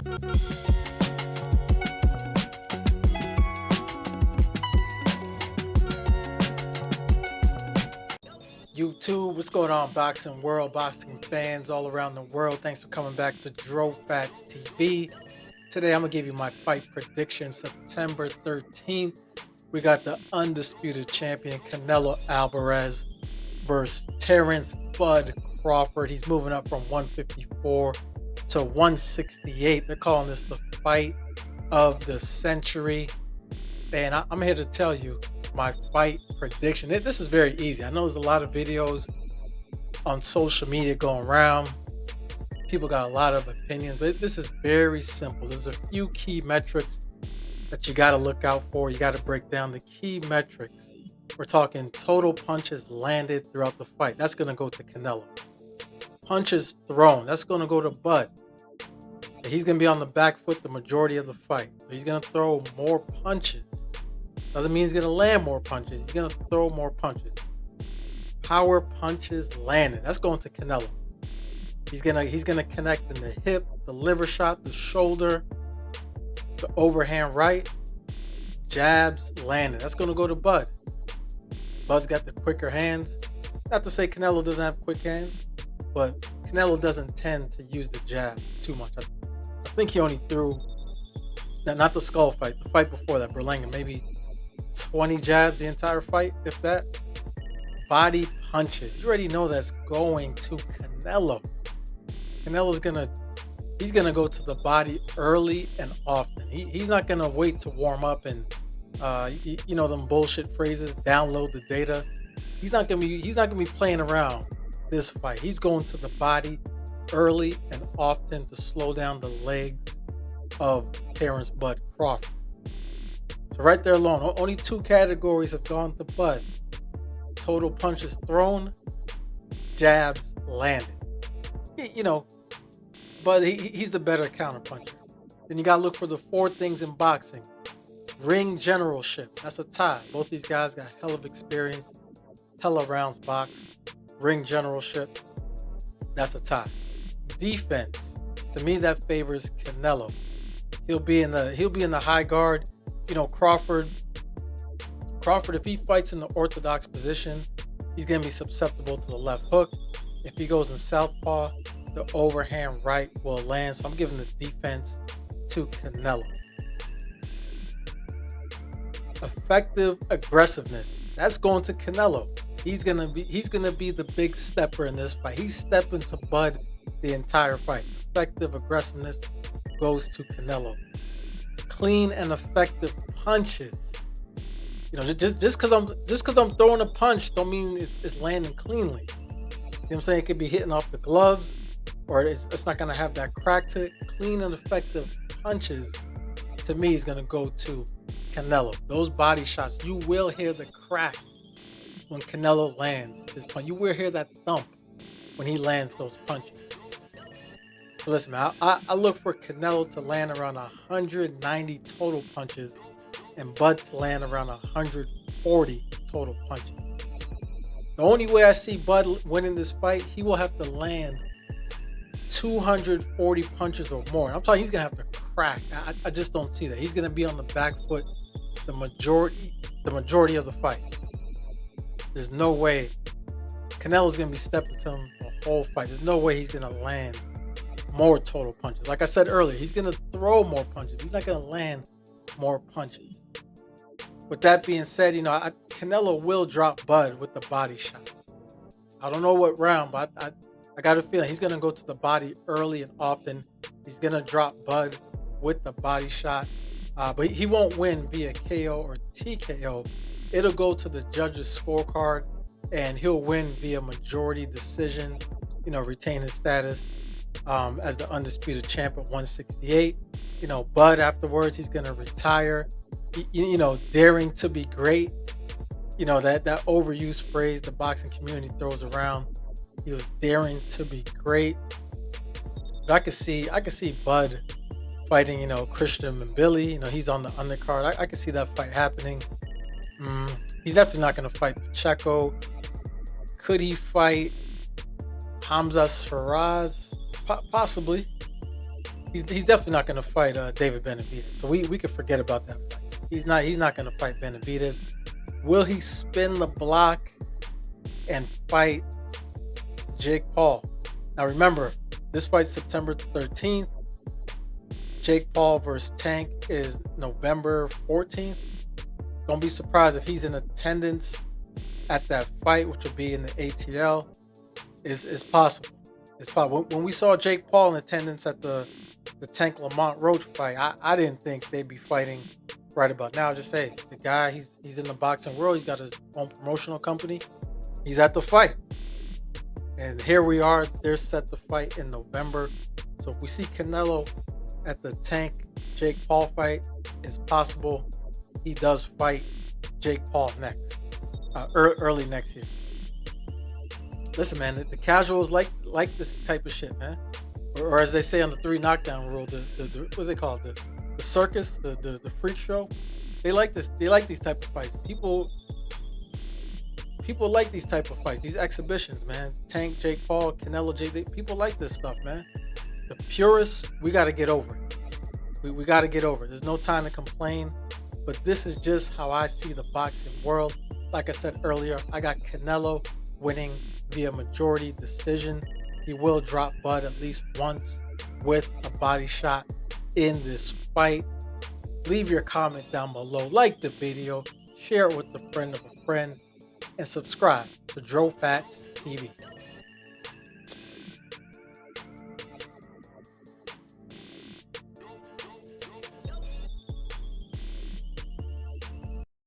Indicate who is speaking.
Speaker 1: YouTube, what's going on, boxing world, boxing fans all around the world? Thanks for coming back to DroffatsTV. Today, I'm going to give you my fight prediction. September 13th, we got the undisputed champion, Canelo Alvarez, versus Terence Bud Crawford. He's moving up from 154 to 168. They're calling this the fight of the century. And I'm here to tell you my fight prediction. This is very easy. I know there's a lot of videos on social media going around. People got a lot of opinions, but this is very simple. There's a few key metrics that you got to look out for. You got to break down the key metrics. We're talking total punches landed throughout the fight. That's going to go to Canelo. Punches thrown. That's going to go to Bud. He's going to be on the back foot the majority of the fight. So he's going to throw more punches. Doesn't mean he's going to land more punches. He's going to throw more punches. Power punches landed. That's going to Canelo. He's gonna connect in the hip, the liver shot, the shoulder, the overhand right. Jabs landed. That's going to go to Bud. Bud's got the quicker hands. Not to say Canelo doesn't have quick hands, but Canelo doesn't tend to use the jab too much. I think he only threw, not the skull fight, the fight before that, Berlanga, maybe 20 jabs the entire fight, if that. Body punches. You already know that's going to Canelo. Canelo's he's gonna go to the body early and often. He's not gonna wait to warm up and you know them bullshit phrases, download the data. He's not gonna be playing around this fight. He's going to the body early and often to slow down the legs of Terence Bud Crawford. So right there alone, only two categories have gone to Bud. Total punches thrown, jabs landed. You know, but he's the better counter puncher. Then you got to look for the four things in boxing. Ring generalship. That's a tie. Both these guys got hell of experience, hella rounds boxed. Ring generalship. That's a tie. Defense. To me, that favors Canelo. He'll be in the high guard. You know, Crawford, if he fights in the orthodox position, he's going to be susceptible to the left hook. If he goes in southpaw, the overhand right will land. So I'm giving the defense to Canelo. Effective aggressiveness. That's going to Canelo. He's gonna be the big stepper in this fight. He's stepping to Bud the entire fight. Effective aggressiveness goes to Canelo. Clean and effective punches. You know, just because I'm throwing a punch don't mean it's landing cleanly. You know what I'm saying? It could be hitting off the gloves, or it's not going to have that crack to it. Clean and effective punches, to me, is going to go to Canelo. Those body shots, you will hear the crack when Canelo lands his punch. You will hear that thump when he lands those punches. So listen, man, I look for Canelo to land around 190 total punches and Bud to land around 140 total punches. The only way I see Bud winning this fight, he will have to land 240 punches or more. I'm talking he's going to have to crack. I just don't see that. He's going to be on the back foot the majority of the fight. There's no way Canelo's going to be stepping to him the whole fight. There's no way he's going to land more total punches. Like I said earlier, he's going to throw more punches. He's not going to land more punches. With that being said, you know, Canelo will drop Bud with the body shot. I don't know what round, but I got a feeling he's going to go to the body early and often. He's going to drop Bud with the body shot. But he won't win via KO or TKO. It'll go to the judge's scorecard, and he'll win via majority decision, you know, retain his status as the undisputed champ at 168. You know, Bud afterwards, he's going to retire. You know, daring to be great. You know, that overused phrase the boxing community throws around. He was daring to be great. But I could see Bud fighting, you know, Christian Mbilli. You know, he's on the undercard. I could see that fight happening. He's definitely not going to fight Pacheco. Could he fight Hamza Faraz? Possibly. He's definitely not going to fight David Benavidez. So we could forget about that fight. He's not going to fight Benavidez. Will he spin the block and fight Jake Paul? Now remember, this fight's September 13th. Jake Paul versus Tank is November 14th. Don't be surprised if he's in attendance at that fight, which will be in the ATL. Is possible. It's possible. When we saw Jake Paul in attendance at the Tank Lamont Roach fight, I didn't think they'd be fighting right about now. Just say the guy, he's in the boxing world. He's got his own promotional company. He's at the fight, and here we are. They're set to fight in November. So if we see Canelo at the Tank Jake Paul fight, it's possible he does fight Jake Paul next, early next year. Listen, man, the casuals like this type of shit, man. Or as they say on the 3 knockdown rule, what they call it, the circus, the freak show. They like this. They like these type of fights. People like these type of fights. These exhibitions, man. Tank, Jake Paul, Canelo, people like this stuff, man. The purists, we got to get over it. We got to get over it. There's no time to complain. But this is just how I see the boxing world. Like I said earlier, I got Canelo winning via majority decision. He will drop Bud at least once with a body shot in this fight. Leave your comment down below. Like the video. Share it with a friend of a friend. And subscribe to DroffatsTV.